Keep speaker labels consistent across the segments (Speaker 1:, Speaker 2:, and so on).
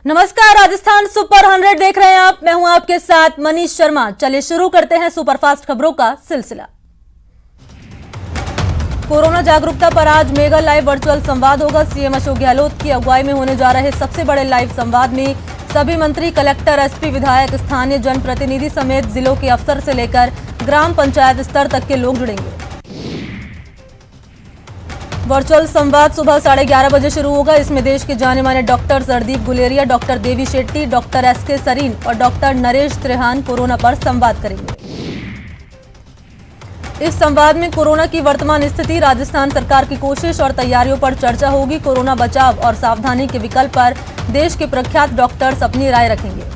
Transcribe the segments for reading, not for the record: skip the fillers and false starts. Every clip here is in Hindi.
Speaker 1: नमस्कार, राजस्थान सुपर 100 देख रहे हैं आप। मैं हूं आपके साथ मनीष शर्मा। चलिए शुरू करते हैं सुपरफास्ट खबरों का सिलसिला। कोरोना जागरूकता पर आज मेगा लाइव वर्चुअल संवाद होगा। सीएम अशोक गहलोत की अगुवाई में होने जा रहे सबसे बड़े लाइव संवाद में सभी मंत्री, कलेक्टर, एसपी, विधायक, स्थानीय जनप्रतिनिधि समेत जिलों के अफसर से लेकर ग्राम पंचायत स्तर तक के लोग जुड़ेंगे। वर्चुअल संवाद सुबह 11:30 बजे शुरू होगा। इसमें देश के जाने माने doctor Randeep Guleria, doctor Devi Shetty, doctor SK Sarin और डॉक्टर नरेश त्रेहान कोरोना पर संवाद करेंगे। इस संवाद में कोरोना की वर्तमान स्थिति, राजस्थान सरकार की कोशिश और तैयारियों पर चर्चा होगी। कोरोना बचाव और सावधानी के विकल्प पर देश के प्रख्यात डॉक्टर्स अपनी राय रखेंगे।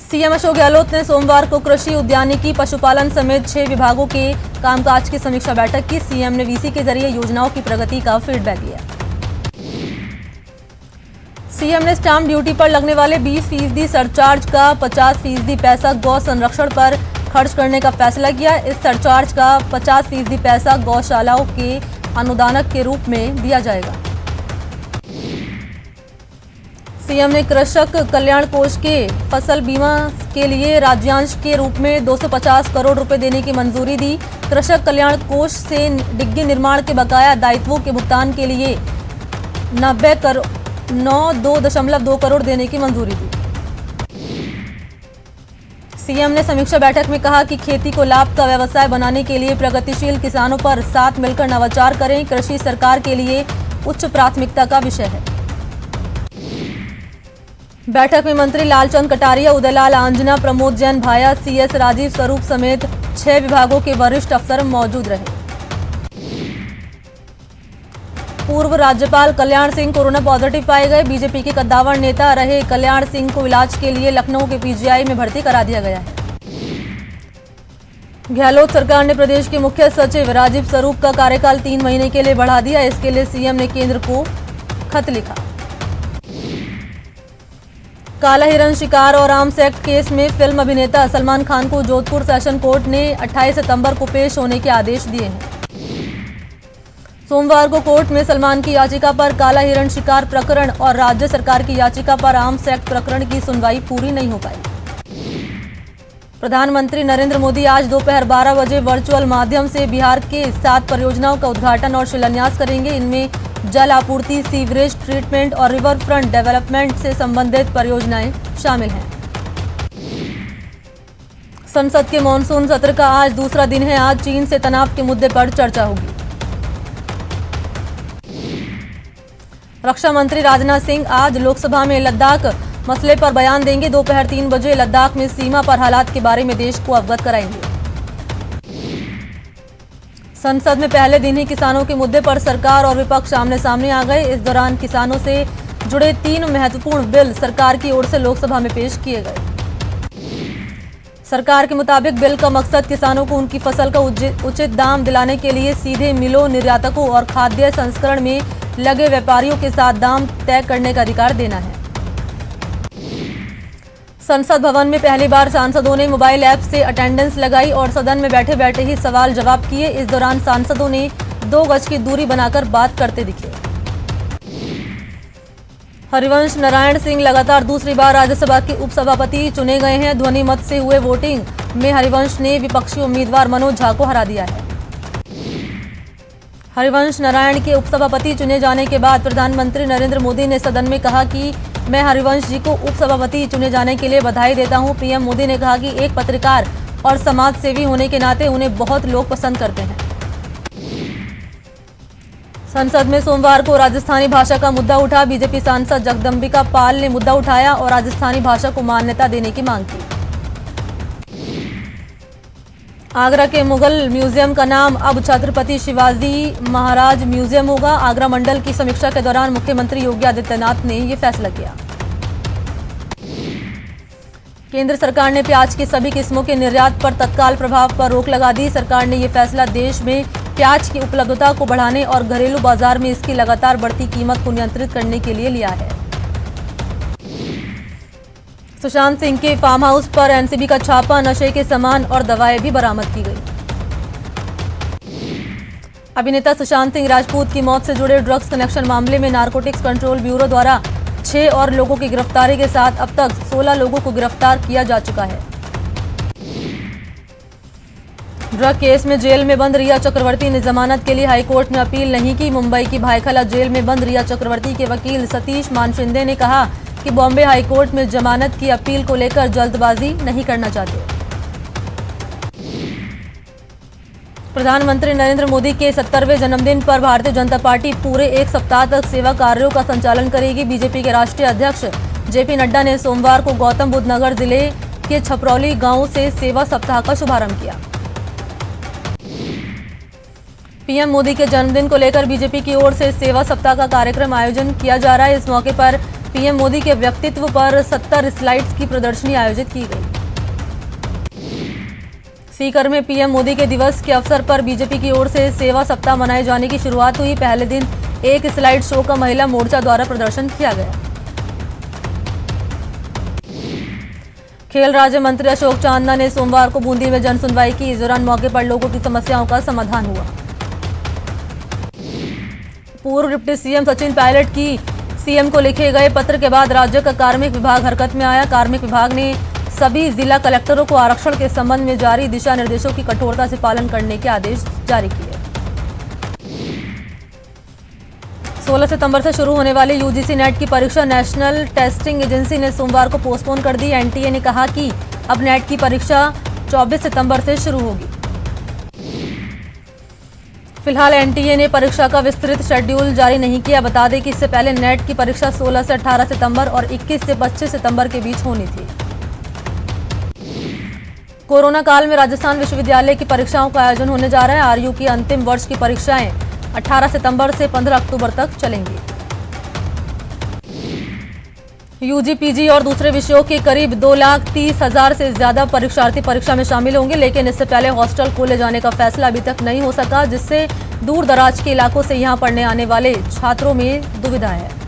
Speaker 1: सीएम अशोक गहलोत ने सोमवार को कृषि, उद्यानिकी, पशुपालन समेत 6 विभागों के कामकाज की समीक्षा बैठक की। सीएम ने वीसी के जरिए योजनाओं की प्रगति का फीडबैक लिया। सीएम ने स्टाम्प ड्यूटी पर लगने वाले 20% सरचार्ज का 50% पैसा गौ संरक्षण पर खर्च करने का फैसला किया। इस सरचार्ज का 50% पैसा गौशालाओं के अनुदानक के रूप में दिया जाएगा। सीएम ने कृषक कल्याण कोष के फसल बीमा के लिए राज्यांश के रूप में 250 करोड़ रुपए देने की मंजूरी दी। कृषक कल्याण कोष से डिग्गी निर्माण के बकाया दायित्वों के भुगतान के लिए 9.2 करोड़ देने की मंजूरी दी। सीएम ने समीक्षा बैठक में कहा कि खेती को लाभ का व्यवसाय बनाने के लिए प्रगतिशील किसानों पर साथ मिलकर नवाचार करें। कृषि सरकार के लिए उच्च प्राथमिकता का विषय है। बैठक में मंत्री लालचंद कटारिया, उदयलाल आंजना, प्रमोद जैन भाया, सीएस राजीव स्वरूप समेत 6 विभागों के वरिष्ठ अफसर मौजूद रहे। पूर्व राज्यपाल कल्याण सिंह कोरोना पॉजिटिव पाए गए। बीजेपी के कद्दावर नेता रहे कल्याण सिंह को इलाज के लिए लखनऊ के पीजीआई में भर्ती करा दिया गया है। गहलोत सरकार ने प्रदेश के मुख्य सचिव राजीव स्वरूप का कार्यकाल 3 महीने के लिए बढ़ा दिया। इसके लिए सीएम ने केंद्र को खत लिखा। काला हिरण शिकार और आर्म्स एक्ट केस में फिल्म अभिनेता सलमान खान को जोधपुर सेशन कोर्ट ने 28 सितंबर को पेश होने के आदेश दिए हैं। सोमवार को कोर्ट में सलमान की याचिका पर काला हिरण शिकार प्रकरण और राज्य सरकार की याचिका पर आर्म्स एक्ट प्रकरण की सुनवाई पूरी नहीं हो पाई। प्रधानमंत्री नरेंद्र मोदी आज दोपहर 12 बजे वर्चुअल माध्यम से बिहार के 7 परियोजनाओं का उद्घाटन और शिलान्यास करेंगे। इनमें जल आपूर्ति, सीवरेज ट्रीटमेंट और रिवर फ्रंट डेवलपमेंट से संबंधित परियोजनाएं शामिल हैं। संसद के मॉनसून सत्र का आज दूसरा दिन है। आज चीन से तनाव के मुद्दे पर चर्चा होगी। रक्षा मंत्री राजनाथ सिंह आज लोकसभा में लद्दाख मसले पर बयान देंगे। दोपहर 3 बजे लद्दाख में सीमा पर हालात के बारे में देश को अवगत कराएंगे। संसद में पहले दिन ही किसानों के मुद्दे पर सरकार और विपक्ष आमने सामने आ गए। इस दौरान किसानों से जुड़े 3 महत्वपूर्ण बिल सरकार की ओर से लोकसभा में पेश किए गए। सरकार के मुताबिक बिल का मकसद किसानों को उनकी फसल का उचित दाम दिलाने के लिए सीधे मिलों, निर्यातकों और खाद्य संस्करण में लगे व्यापारियों के साथ दाम तय करने का अधिकार देना है। संसद भवन में पहली बार सांसदों ने मोबाइल ऐप से अटेंडेंस लगाई और सदन में बैठे बैठे ही सवाल जवाब किए। इस दौरान सांसदों ने 2 गज की दूरी बनाकर बात करते दिखे। हरिवंश नारायण सिंह लगातार दूसरी बार राज्यसभा के उपसभापति चुने गए हैं। ध्वनि मत से हुए वोटिंग में हरिवंश ने विपक्षी उम्मीदवार मनोज झा को हरा दिया है। हरिवंश नारायण के उपसभापति चुने जाने के बाद प्रधानमंत्री नरेंद्र मोदी ने सदन में कहा कि मैं हरिवंश जी को उपसभापति चुने जाने के लिए बधाई देता हूं। पीएम मोदी ने कहा कि एक पत्रकार और समाज सेवी होने के नाते उन्हें बहुत लोग पसंद करते हैं। संसद में सोमवार को राजस्थानी भाषा का मुद्दा उठा। बीजेपी सांसद जगदम्बिका पाल ने मुद्दा उठाया और राजस्थानी भाषा को मान्यता देने की मांग की। आगरा के मुगल म्यूजियम का नाम अब छत्रपति शिवाजी महाराज म्यूजियम होगा। आगरा मंडल की समीक्षा के दौरान मुख्यमंत्री योगी आदित्यनाथ ने यह फैसला किया। केंद्र सरकार ने प्याज की सभी किस्मों के निर्यात पर तत्काल प्रभाव पर रोक लगा दी। सरकार ने यह फैसला देश में प्याज की उपलब्धता को बढ़ाने और घरेलू बाजार में इसकी लगातार बढ़ती कीमत को नियंत्रित करने के लिए लिया है। सुशांत सिंह के फार्म हाउस पर एनसीबी का छापा, नशे के सामान और दवाएं भी बरामद की गई। अभिनेता सुशांत सिंह राजपूत की मौत से जुड़े ड्रग्स कनेक्शन मामले में नारकोटिक्स कंट्रोल ब्यूरो द्वारा 6 और लोगों की गिरफ्तारी के साथ अब तक 16 लोगों को गिरफ्तार किया जा चुका है। ड्रग केस में जेल में बंद रिया चक्रवर्ती ने जमानत के लिए हाईकोर्ट में अपील नहीं की। मुंबई की भायखला जेल में बंद रिया चक्रवर्ती के वकील सतीश मानशिंदे ने कहा कि बॉम्बे हाईकोर्ट में जमानत की अपील को लेकर जल्दबाजी नहीं करना चाहते। प्रधानमंत्री नरेंद्र मोदी के 70वें जन्मदिन पर भारतीय जनता पार्टी पूरे एक सप्ताह तक सेवा कार्यों का संचालन करेगी। बीजेपी के राष्ट्रीय अध्यक्ष जेपी नड्डा ने सोमवार को गौतम बुद्ध नगर जिले के छपरौली गांव से सेवा सप्ताह का शुभारंभ किया। पीएम मोदी के जन्मदिन को लेकर बीजेपी की ओर से सेवा सप्ताह का कार्यक्रम आयोजन किया जा रहा है। इस मौके पर पीएम मोदी के व्यक्तित्व पर 70 स्लाइड्स की प्रदर्शनी आयोजित की गई। सीकर में पीएम मोदी के दिवस के अवसर पर बीजेपी की ओर से सेवा सप्ताह मनाए जाने की शुरुआत हुई। पहले दिन एक स्लाइड शो का महिला मोर्चा द्वारा प्रदर्शन किया गया। खेल राज्य मंत्री अशोक चांदना ने सोमवार को बूंदी में जन सुनवाई की। इस दौरान मौके पर लोगों की समस्याओं का समाधान हुआ। पूर्व डिप्टी सीएम सचिन पायलट की सीएम को लिखे गए पत्र के बाद राज्य का कार्मिक विभाग हरकत में आया। कार्मिक विभाग ने सभी जिला कलेक्टरों को आरक्षण के संबंध में जारी दिशा निर्देशों की कठोरता से पालन करने के आदेश जारी किए। 16 सितंबर से शुरू होने वाली यूजीसी नेट की परीक्षा नेशनल टेस्टिंग एजेंसी ने सोमवार को पोस्टपोन कर दी। एनटीए ने कहा कि अब नेट की परीक्षा 24 सितंबर से शुरू होगी। फिलहाल एनटीए ने परीक्षा का विस्तृत शेड्यूल जारी नहीं किया। बता दें कि इससे पहले नेट की परीक्षा 16 से 18 सितंबर और 21 से 25 सितंबर के बीच होनी थी। कोरोना काल में राजस्थान विश्वविद्यालय की परीक्षाओं का आयोजन होने जा रहा है। आरयू की अंतिम वर्ष की परीक्षाएं 18 सितंबर से 15 अक्टूबर तक चलेंगी। यूजी, पीजी और दूसरे विषयों के करीब 2,30,000 से ज्यादा परीक्षार्थी परीक्षा में शामिल होंगे, लेकिन इससे पहले हॉस्टल खोले जाने का फैसला अभी तक नहीं हो सका, जिससे दूर दराज के इलाकों से यहां पढ़ने आने वाले छात्रों में दुविधा है।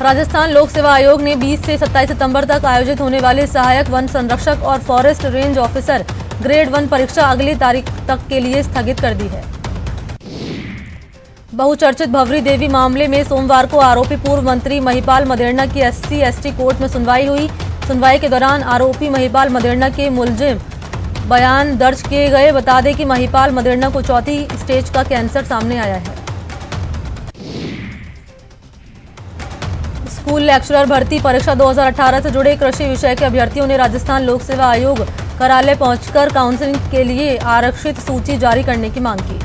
Speaker 1: राजस्थान लोक सेवा आयोग ने 20 से 27 सितंबर तक आयोजित होने वाली सहायक वन संरक्षक और फॉरेस्ट रेंज ऑफिसर ग्रेड 1 परीक्षा अगली तारीख तक के लिए स्थगित कर दी है। बहुचर्चित भवरी देवी मामले में सोमवार को आरोपी पूर्व मंत्री महिपाल मदेरणा की SC/ST कोर्ट में सुनवाई हुई। सुनवाई के दौरान आरोपी महिपाल मदेरणा के मुलजिम बयान दर्ज किए गए। बता दें कि महिपाल मदेरणा को 4थी स्टेज का कैंसर सामने आया है। स्कूल लेक्चरर भर्ती परीक्षा 2018 से जुड़े कृषि विषय के अभ्यर्थियों ने राजस्थान लोक सेवा आयोग कार्यालय पहुंचकर काउंसलिंग के लिए आरक्षित सूची जारी करने की मांग की।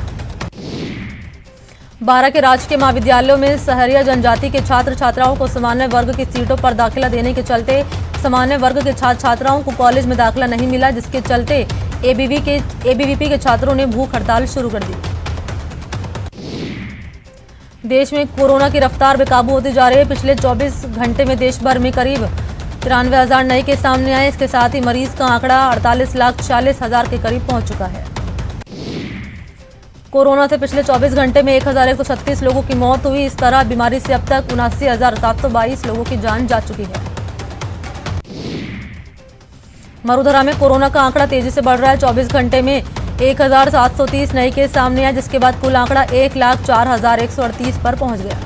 Speaker 1: 12 के राजकीय महाविद्यालयों में सहरिया जनजाति के छात्र छात्राओं को सामान्य वर्ग की सीटों पर दाखिला देने के चलते सामान्य वर्ग के छात्र छात्राओं को कॉलेज में दाखिला नहीं मिला, जिसके चलते एबीवीपी के छात्रों ने भूख हड़ताल शुरू कर दी। देश में कोरोना की रफ्तार बेकाबू होती जा रही है। पिछले 24 घंटे में देश भर में करीब 93,000 नए केस सामने आए। इसके साथ ही मरीज का आंकड़ा 48,40,000 के करीब पहुंच चुका है। कोरोना से पिछले 24 घंटे में 1,136 लोगों की मौत हुई। इस तरह बीमारी से अब तक 79,722 लोगों की जान जा चुकी है। मरुधरा में कोरोना का आंकड़ा तेजी से बढ़ रहा है। 24 घंटे में 1,730 नए केस सामने आए, जिसके बाद कुल आंकड़ा 1,04,138 पर पहुंच गया।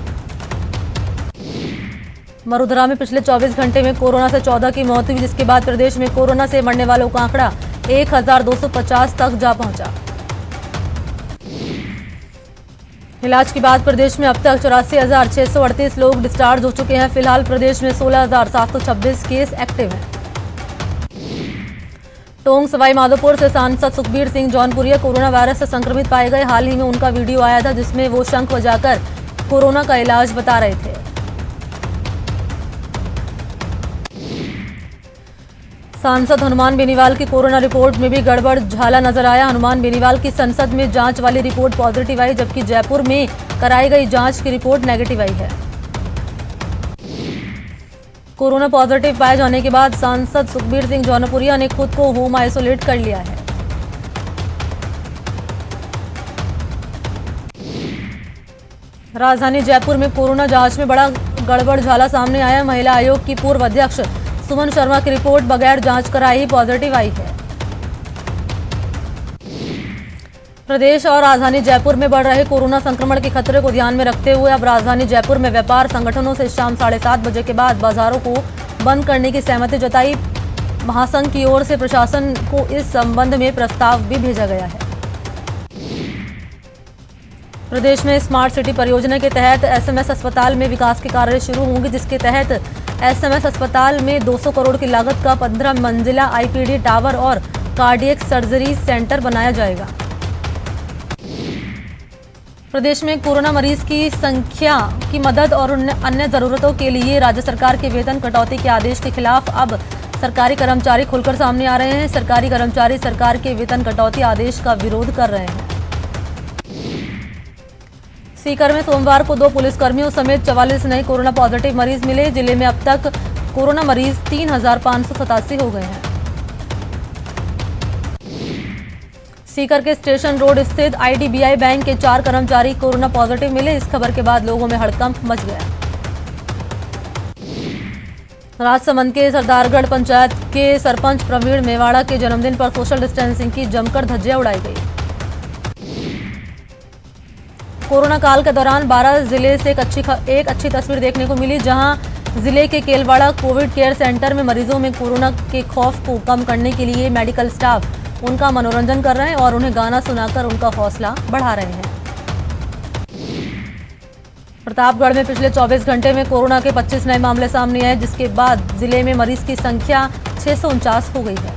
Speaker 1: मरुधरा में पिछले 24 घंटे में कोरोना से 14 की मौत हुई, जिसके बाद प्रदेश में कोरोना से मरने वालों का आंकड़ा 1,250 तक जा पहुंचा। इलाज के बाद प्रदेश में अब तक 84,638 लोग डिस्चार्ज हो चुके हैं। फिलहाल प्रदेश में 16,726 केस एक्टिव हैं। टोंक सवाई माधोपुर से सांसद सुखबीर सिंह जौनपुरिया कोरोना वायरस से संक्रमित पाए गए। हाल ही में उनका वीडियो आया था, जिसमें वो शंख बजाकर कोरोना का इलाज बता रहे थे। सांसद हनुमान बेनीवाल की कोरोना रिपोर्ट में भी गड़बड़ झाला नजर आया। हनुमान बेनीवाल की संसद में जांच वाली रिपोर्ट पॉजिटिव आई, जबकि जयपुर में कराई गई जांच की रिपोर्ट नेगेटिव आई है। कोरोना पॉजिटिव पाए जाने के बाद सांसद सुखबीर सिंह जौनपुरिया ने खुद को होम आइसोलेट कर लिया है। राजधानी जयपुर में कोरोना जांच में बड़ा गड़बड़ झाला सामने आया। महिला आयोग की पूर्व अध्यक्ष सुमन शर्मा की रिपोर्ट बगैर जांच कराए ही पॉजिटिव आई है। प्रदेश और राजधानी जयपुर में बढ़ रहे कोरोना संक्रमण के खतरे को ध्यान में रखते हुए अब राजधानी जयपुर में व्यापार संगठनों से शाम 7:30 बजे के बाद बाजारों को बंद करने की सहमति जताई। महासंघ की ओर से प्रशासन को इस संबंध में प्रस्ताव भी भेजा गया है। प्रदेश में स्मार्ट सिटी परियोजना के तहत एसएमएस अस्पताल में विकास के कार्य शुरू होंगे, जिसके तहत एसएमएस अस्पताल में 200 करोड़ की लागत का 15 मंजिला आईपीडी टावर और कार्डियक सर्जरी सेंटर बनाया जाएगा। प्रदेश में कोरोना मरीज की संख्या की मदद और अन्य जरूरतों के लिए राज्य सरकार के वेतन कटौती के आदेश के खिलाफ अब सरकारी कर्मचारी खुलकर सामने आ रहे हैं। सरकारी कर्मचारी सरकार के वेतन कटौती आदेश का विरोध कर रहे हैं। सीकर में सोमवार को 2 पुलिसकर्मियों समेत 44 नए कोरोना पॉजिटिव मरीज मिले। जिले में अब तक कोरोना मरीज 3,587 हो गए हैं। सीकर के स्टेशन रोड स्थित आईडीबीआई बैंक के 4 कर्मचारी कोरोना पॉजिटिव मिले। इस खबर के बाद लोगों में हड़कंप मच गया। राजसमंद के सरदारगढ़ पंचायत के सरपंच प्रवीण मेवाड़ा के जन्मदिन पर सोशल डिस्टेंसिंग की जमकर धज्जियां उड़ाई गई। कोरोना काल के दौरान 12 जिले से एक अच्छी तस्वीर देखने को मिली, जहां जिले के केलवाड़ा कोविड केयर सेंटर में मरीजों में कोरोना के खौफ को कम करने के लिए मेडिकल स्टाफ उनका मनोरंजन कर रहे हैं और उन्हें गाना सुनाकर उनका हौसला बढ़ा रहे हैं। प्रतापगढ़ में पिछले 24 घंटे में कोरोना के 25 नए मामले सामने आए, जिसके बाद जिले में मरीज की संख्या 649 हो गई है।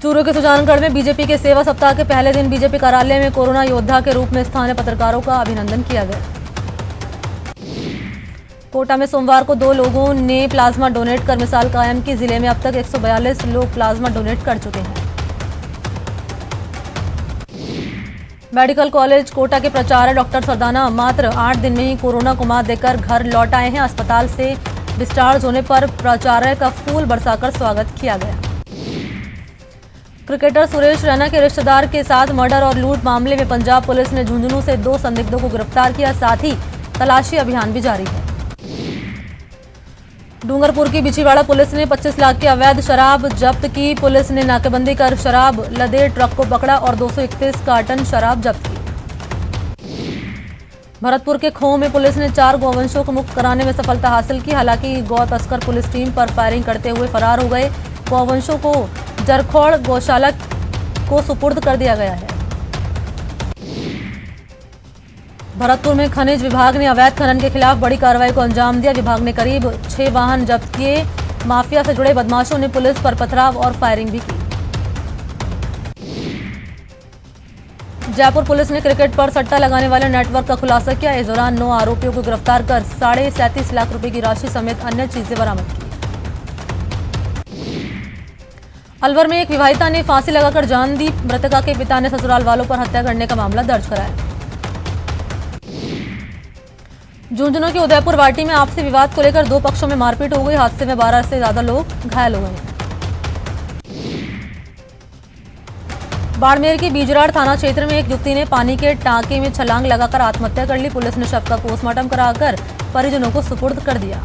Speaker 1: चूरू के सुजानगढ़ में बीजेपी के सेवा सप्ताह के पहले दिन बीजेपी कार्यालय में कोरोना योद्धा के रूप में स्थानीय पत्रकारों का अभिनंदन किया गया। कोटा में सोमवार को 2 लोगों ने प्लाज्मा डोनेट कर मिसाल कायम की। जिले में अब तक 142 लोग प्लाज्मा डोनेट कर चुके हैं। मेडिकल कॉलेज कोटा के प्राचार्य डॉक्टर सरदाना मात्र 8 दिन में ही कोरोना को मात देकर घर लौट आए हैं। अस्पताल से डिस्चार्ज होने पर प्राचार्य का फूल बरसाकर स्वागत किया गया। क्रिकेटर सुरेश रैना के रिश्तेदार के साथ मर्डर और लूट मामले में पंजाब पुलिस ने झुंझुनू से 2 संदिग्धों को गिरफ्तार किया। साथ ही तलाशी अभियान भी जारी है। डूंगरपुर की बिछीवाड़ा पुलिस ने 25 लाख की अवैध शराब जब्त की। पुलिस ने नाकेबंदी कर शराब लदे ट्रक को पकड़ा और 231 कार्टन शराब जब्त की। भरतपुर के खोह में पुलिस ने 4 गौवंशों को मुक्त कराने में सफलता हासिल की। हालांकि गौ तस्कर पुलिस टीम पर फायरिंग करते हुए फरार हो गए। गौवंशों को जरखौड़ गौशाला को सुपुर्द कर दिया गया है। भरतपुर में खनिज विभाग ने अवैध खनन के खिलाफ बड़ी कार्रवाई को अंजाम दिया। विभाग ने करीब 6 वाहन जब्त किए। माफिया से जुड़े बदमाशों ने पुलिस पर पथराव और फायरिंग भी की। जयपुर पुलिस ने क्रिकेट पर सट्टा लगाने वाले नेटवर्क का खुलासा किया। इस दौरान 9 आरोपियों को गिरफ्तार कर 37.5 लाख रुपए की राशि समेत अन्य चीजें बरामद की। अलवर में एक विवाहिता ने फांसी लगाकर जान दी। मृतका के पिता ने ससुराल वालों पर हत्या करने का मामला दर्ज कराया। झुंझुनू की उदयपुर वाटी में आपसी विवाद को लेकर 2 पक्षों में मारपीट हो गई। हादसे में 12 से ज्यादा लोग घायल हो गए हैं। बाड़मेर के बीजराड़ थाना क्षेत्र में एक युवती ने पानी के टांके में छलांग लगाकर आत्महत्या कर ली। पुलिस ने शव का पोस्टमार्टम कराकर परिजनों को सुपुर्द कर दिया।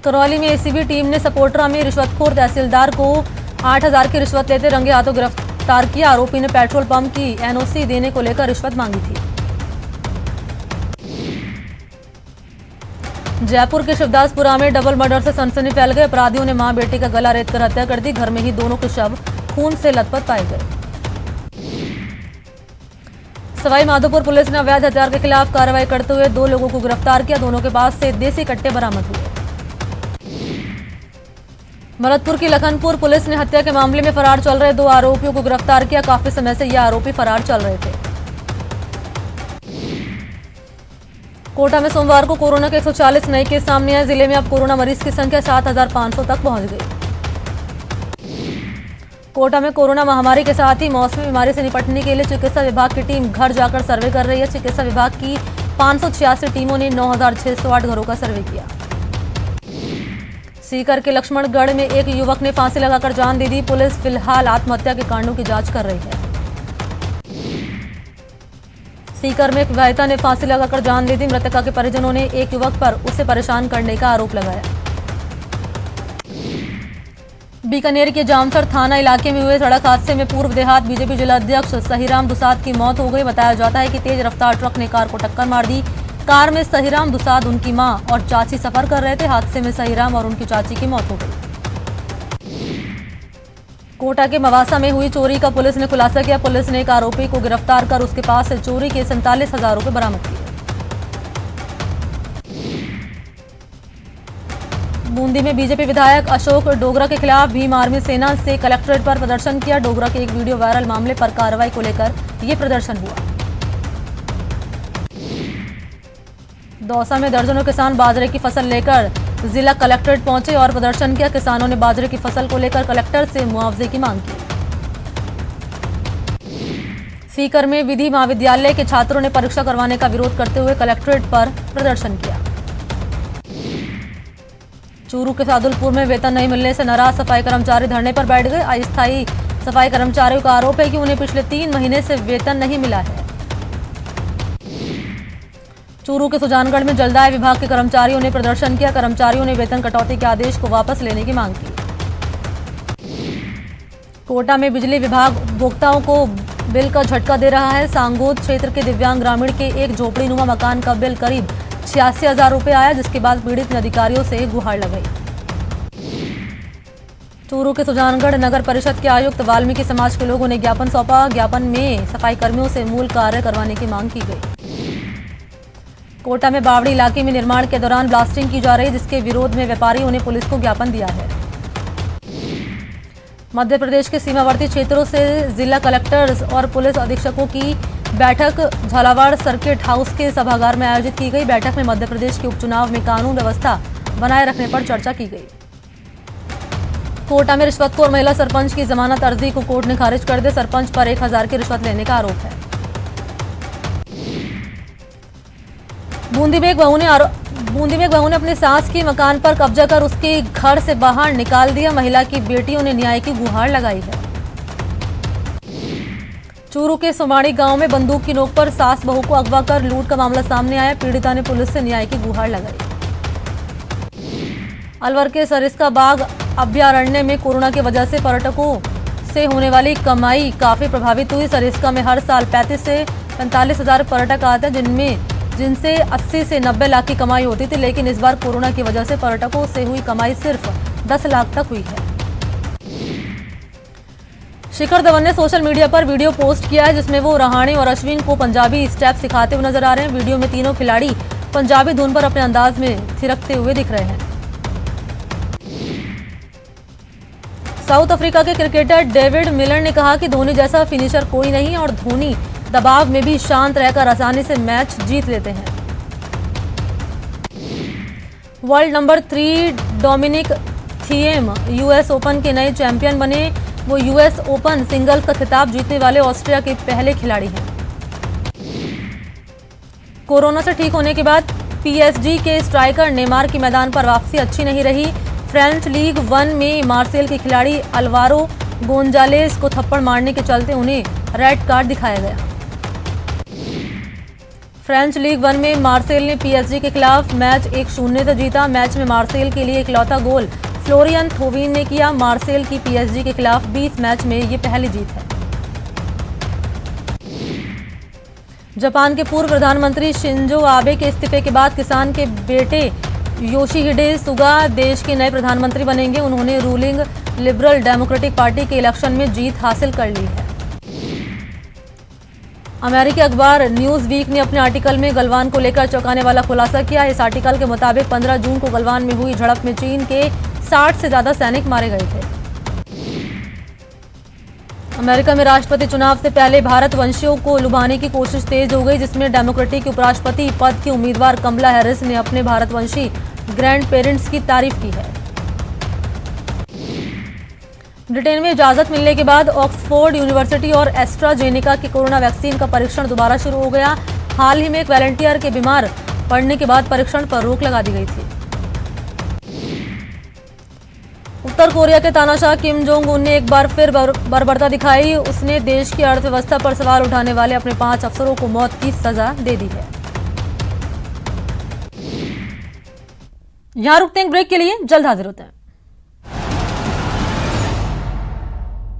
Speaker 1: करौली में एसीबी टीम ने सपोटरा में रिश्वतखोर तहसीलदार को 8,000 की रिश्वत लेते रंगे हाथों गिरफ्तार किया। आरोपी ने पेट्रोल पंप की एनओसी देने को लेकर रिश्वत मांगी थी। जयपुर के शिवदासपुरा में डबल मर्डर से सनसनी फैल गई। अपराधियों ने मां बेटी का गला रेतकर हत्या कर दी। घर में ही दोनों के शव खून से लथपथ पाए गए। सवाई माधोपुर पुलिस ने अवैध हथियार के खिलाफ कार्रवाई करते हुए 2 लोगों को गिरफ्तार किया। दोनों के पास से देसी कट्टे बरामद हुए। भरतपुर की लखनपुर पुलिस ने हत्या के मामले में फरार चल रहे 2 आरोपियों को गिरफ्तार किया। काफी समय से ये आरोपी फरार चल रहे थे। कोटा में सोमवार को कोरोना के 140 नए केस सामने आए। जिले में अब कोरोना मरीज की संख्या 7,500 तक पहुंच गई। कोटा में कोरोना महामारी के साथ ही मौसमी बीमारी से निपटने के लिए चिकित्सा विभाग की टीम घर जाकर सर्वे कर रही है। चिकित्सा विभाग की 586 टीमों ने 9,608 घरों का सर्वे किया। सीकर के लक्ष्मणगढ़ में एक युवक ने फांसी लगाकर जान दे दी। पुलिस फिलहाल आत्महत्या के कांडों की जांच कर रही है। सीकर में एक विवाहिता ने फांसी लगाकर जान दे दी। मृतका के परिजनों ने एक युवक पर उसे परेशान करने का आरोप लगाया। बीकानेर के जामसर थाना इलाके में हुए सड़क हादसे में पूर्व देहात बीजेपी जिलाध्यक्ष सहीराम दुसाद की मौत हो गई। बताया जाता है कि तेज रफ्तार ट्रक ने कार को टक्कर मार दी। कार में सहीराम दुसाद, उनकी मां और चाची सफर कर रहे थे। हादसे में सहीराम और उनकी चाची की मौत हो गई। कोटा के मवासा में हुई चोरी का पुलिस ने खुलासा किया। पुलिस ने एक आरोपी को गिरफ्तार कर उसके पास से चोरी के 47,000 रुपए बरामद किए। बूंदी में बीजेपी विधायक अशोक डोगरा के खिलाफ भीम आर्मी सेना से कलेक्ट्रेट पर प्रदर्शन किया। डोगरा के एक वीडियो वायरल मामले पर कार्रवाई को लेकर यह प्रदर्शन हुआ। दौसा में दर्जनों किसान बाजरे की फसल लेकर जिला कलेक्ट्रेट पहुंचे और प्रदर्शन किया। किसानों ने बाजरे की फसल को लेकर कलेक्टर से मुआवजे की मांग की। सीकर में विधि महाविद्यालय के छात्रों ने परीक्षा करवाने का विरोध करते हुए कलेक्ट्रेट पर प्रदर्शन किया। चूरू के सादुलपुर में वेतन नहीं मिलने से नाराज सफाई कर्मचारी धरने पर बैठ गए। अस्थायी सफाई कर्मचारियों का आरोप है कि उन्हें पिछले 3 महीने से वेतन नहीं मिला है। चूरू के सुजानगढ़ में जलदाय विभाग के कर्मचारियों ने प्रदर्शन किया। कर्मचारियों ने वेतन कटौती के आदेश को वापस लेने की मांग की। कोटा में बिजली विभाग उपभोक्ताओं को बिल का झटका दे रहा है। सांगोद क्षेत्र के दिव्यांग ग्रामीण के एक झोपड़ीनुमा मकान का बिल करीब 86,000 रुपए आया, जिसके बाद पीड़ित ने अधिकारियों से गुहार लगाई। चूरू के सुजानगढ़ नगर परिषद के आयुक्त वाल्मीकि समाज के लोगों ने ज्ञापन सौंपा। ज्ञापन में सफाई कर्मियों से मूल कार्य करवाने की मांग की गई। कोटा में बावड़ी इलाके में निर्माण के दौरान ब्लास्टिंग की जा रही, जिसके विरोध में व्यापारियों ने पुलिस को ज्ञापन दिया है। मध्य प्रदेश के सीमावर्ती क्षेत्रों से जिला कलेक्टर्स और पुलिस अधीक्षकों की बैठक झालावाड़ सर्किट हाउस के सभागार में आयोजित की गई। बैठक में मध्य प्रदेश के उपचुनाव में कानून व्यवस्था बनाए रखने पर चर्चा की गई। कोटा में रिश्वतखोर महिला सरपंच की जमानत अर्जी को कोर्ट ने खारिज कर दी। सरपंच पर 1,000 की रिश्वत लेने का आरोप है। बूंदी में एक बहू ने अपनी सास के मकान पर कब्जा कर उसके घर से बाहर निकाल दिया। महिला की बेटियों ने न्याय की गुहार लगाई है। चूरू के सोमाड़ी गांव में बंदूक की नोक पर सास बहू को अगवा कर लूट का मामला सामने आया। पीड़िता ने पुलिस से न्याय की गुहार लगाई। अलवर के सरिस्का बाग अभयारण्य में कोरोना की वजह से पर्यटकों से होने वाली कमाई काफी प्रभावित हुई। सरिस्का में हर साल 35 से 45,000 पर्यटक आते हैं, जिनसे 80 से 90 लाख की कमाई होती थी, लेकिन इस बार कोरोना की वजह से पर्यटकों से हुई कमाई सिर्फ 10 लाख तक हुई है। शिखर धवन ने सोशल मीडिया पर वीडियो पोस्ट किया है, जिसमें वो रहाणे और अश्विन को पंजाबी स्टेप सिखाते हुए नजर आ रहे हैं। वीडियो में तीनों खिलाड़ी पंजाबी धुन पर अपने अंदाज में थिरकते हुए दिख रहे हैं। साउथ अफ्रीका के क्रिकेटर डेविड मिलर ने कहा कि धोनी जैसा फिनिशर कोई नहीं और धोनी दबाव में भी शांत रहकर आसानी से मैच जीत लेते हैं। World number 3 Dominic Thiem US Open के नए चैंपियन बने। वो यूएस ओपन सिंगल्स का खिताब जीतने वाले ऑस्ट्रिया के पहले खिलाड़ी हैं। कोरोना से ठीक होने के बाद पीएसजी के स्ट्राइकर नेमार की मैदान पर वापसी अच्छी नहीं रही। फ्रेंच लीग 1 में मार्सेल के खिलाड़ी अल्वारो गोंजालेस को थप्पड़ मारने के चलते उन्हें रेड कार्ड दिखाया गया। फ्रेंच लीग 1 में मार्सेल ने पीएसजी के खिलाफ मैच 1-0 से जीता। मैच में मार्सेल के लिए इकलौता गोल फ्लोरियन थोविन ने किया। मार्सेल की पीएसजी के खिलाफ 20 मैच में ये पहली जीत है। जापान के पूर्व प्रधानमंत्री शिंजो आबे के इस्तीफे के बाद किसान के बेटे योशिहिडे सुगा देश के नए प्रधानमंत्री बनेंगे। उन्होंने रूलिंग लिबरल डेमोक्रेटिक पार्टी के इलेक्शन में जीत हासिल कर ली है। अमेरिकी अखबार न्यूज वीक ने अपने आर्टिकल में गलवान को लेकर चौंकाने वाला खुलासा किया। इस आर्टिकल के मुताबिक 15 जून को गलवान में हुई झड़प में चीन के 60 से ज्यादा सैनिक मारे गए थे। अमेरिका में राष्ट्रपति चुनाव से पहले भारतवंशियों को लुभाने की कोशिश तेज हो गई, जिसमें डेमोक्रेटिक उपराष्ट्रपति पद की उम्मीदवार कमला हैरिस ने अपने भारतवंशी ग्रैंड पेरेंट्स की तारीफ की है। ब्रिटेन में इजाजत मिलने के बाद ऑक्सफोर्ड यूनिवर्सिटी और एस्ट्राजेनेका की कोरोना वैक्सीन का परीक्षण दोबारा शुरू हो गया। हाल ही में एक वॉलंटियर के बीमार पड़ने के बाद परीक्षण पर रोक लगा दी गई थी। उत्तर कोरिया के तानाशाह किम जोंग उन ने एक बार फिर बर्बरता दिखाई। उसने देश की अर्थव्यवस्था पर सवाल उठाने वाले अपने 5 अफसरों को मौत की सजा दे दी है। यहां रुकते हैं ब्रेक के लिए, जल्द हाजिर होते हैं।